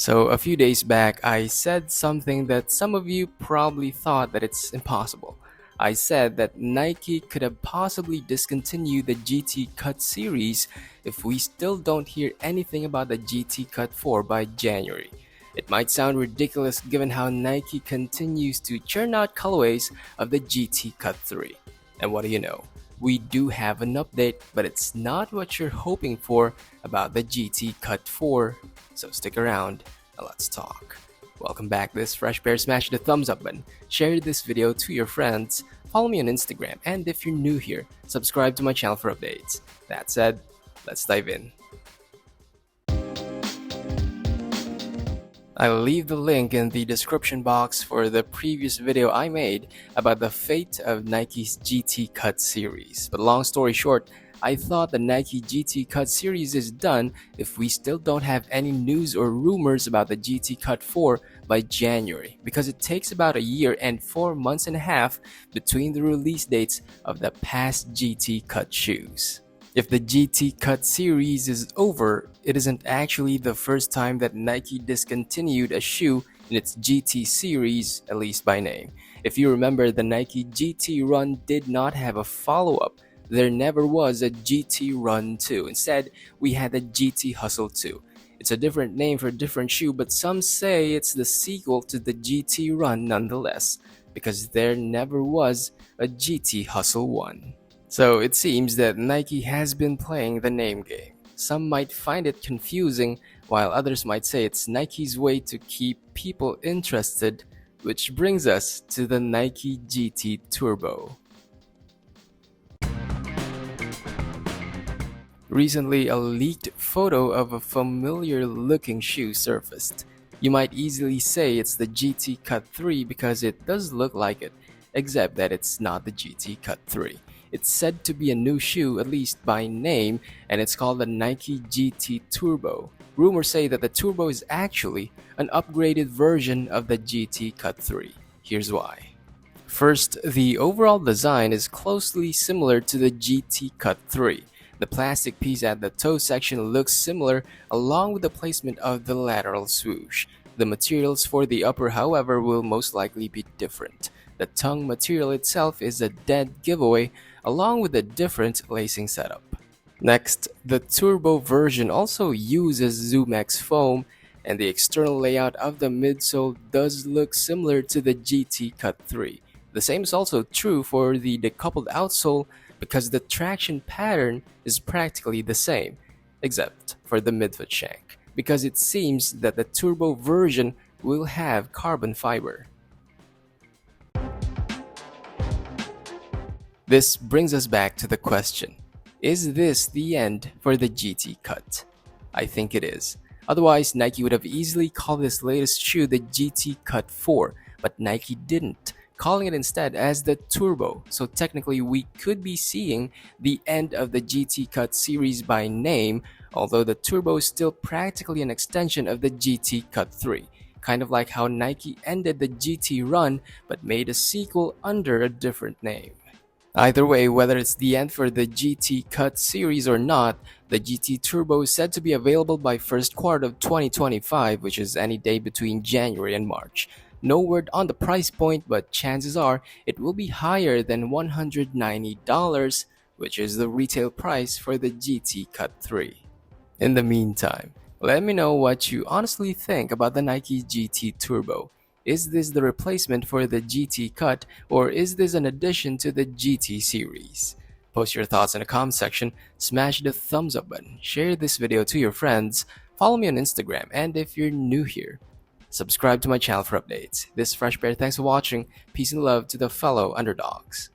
So a few days back, I said something that some of you probably thought that it's impossible. I said that Nike could have possibly discontinued the GT Cut series if we still don't hear anything about the GT Cut 4 by January. It might sound ridiculous given how Nike continues to churn out colorways of the GT Cut 3. And what do you know? We do have an update, but it's not what you're hoping for about the GT Cut 4. So stick around and let's talk. Welcome back, this is Fresh Bear. Smash the thumbs up button, share this video to your friends, follow me on Instagram, and if you're new here, subscribe to my channel for updates. That said, let's dive in. I'll leave the link in the description box for the previous video I made about the fate of Nike's GT Cut series. But long story short, I thought the Nike GT Cut series is done if we still don't have any news or rumors about the GT Cut 4 by January, because it takes about a year and 4 months and a half between the release dates of the past GT Cut shoes. If the GT Cut series is over, it isn't actually the first time that Nike discontinued a shoe in its GT series, at least by name. If you remember, the Nike GT Run did not have a follow-up. There never was a GT Run 2. Instead, we had the GT Hustle 2. It's a different name for a different shoe, but some say it's the sequel to the GT Run nonetheless, because there never was a GT Hustle 1. So it seems that Nike has been playing the name game. Some might find it confusing, while others might say it's Nike's way to keep people interested, which brings us to the Nike GT Turbo. Recently, a leaked photo of a familiar looking shoe surfaced. You might easily say it's the GT Cut 3 because it does look like it, except that it's not the GT Cut 3. It's said to be a new shoe, at least by name, and it's called the Nike GT Turbo. Rumors say that the Turbo is actually an upgraded version of the GT Cut 3. Here's why. First, the overall design is closely similar to the GT Cut 3. The plastic piece at the toe section looks similar, along with the placement of the lateral swoosh. The materials for the upper, however, will most likely be different. The tongue material itself is a dead giveaway, along with a different lacing setup. Next, the Turbo version also uses ZoomX foam, and the external layout of the midsole does look similar to the GT Cut 3. The same is also true for the decoupled outsole, because the traction pattern is practically the same, except for the midfoot shank, because it seems that the Turbo version will have carbon fiber. This brings us back to the question, is this the end for the GT Cut? I think it is. Otherwise, Nike would have easily called this latest shoe the GT Cut 4, but Nike didn't, calling it instead as the Turbo. So technically, we could be seeing the end of the GT Cut series by name, although the Turbo is still practically an extension of the GT Cut 3. Kind of like how Nike ended the GT Run but made a sequel under a different name. Either way, whether it's the end for the GT Cut series or not, the GT Turbo is said to be available by first quarter of 2025, which is any day between January and March. No word on the price point, but chances are it will be higher than $190, which is the retail price for the GT Cut 3. In the meantime, let me know what you honestly think about the Nike GT Turbo. Is this the replacement for the GT Cut, or is this an addition to the GT series? Post your thoughts in the comment section, smash the thumbs up button, share this video to your friends, follow me on Instagram, and if you're new here, subscribe to my channel for updates. This is Fresh Bear, thanks for watching, peace and love to the fellow underdogs.